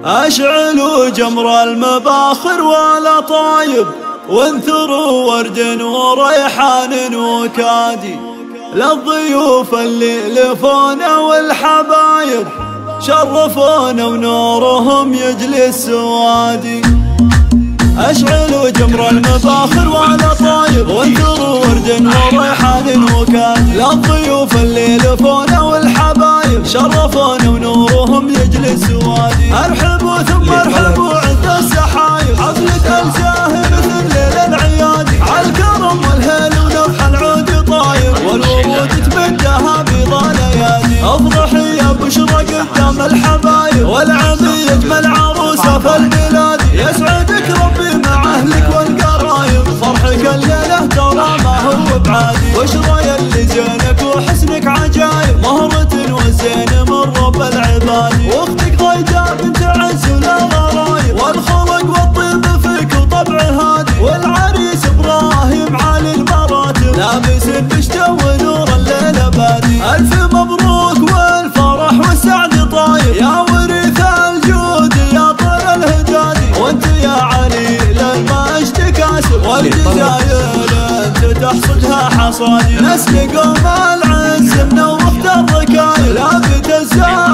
أشعلوا جمر المباخر والأطايب، وانثروا ورد وريحان وكادي للضيوف اللي لفونا والحبايب، شرفونا ونورهم يجلس سوادي. أشعلوا جمر المباخر والأطايب، وانثروا ورد وريحان وكادي للضيوف اللي لفونا والحبايب، شرفونا ونورهم يجلس سوادي. ارحبوا ثم ارحبوا عند السحايب، حفلة الزاهر مثل ليل العيادي، عالكرم والهيل ونفح العود طاير، والورود تمدها بيض ليالي. افرحي يا بشرى قدام الحبايب، والعبي يجمل عروسه في البلاد، يسعدك ربي مع اهلك والقرايب، فرحك الليله ترى ما هو بعادي. بشرى يلي زينك وحسنك عجايب، مهرة وزين من رب العباد، واختك ضيجة بنت عز ولا غرايب، والخلق والطيب فيك وطبع هادي، والعريس ابراهيم عالي المراتب، لابس بشته ونور الليله بادي. الف مبروك والفرح والسعد طاير، يا وريث الجود يا طير الهجادي، وانت يا علي للمجد كاسب، والجزاير انت تحصدها حصادي. نسل قوم العز منوخت الركايب، لابد الزاد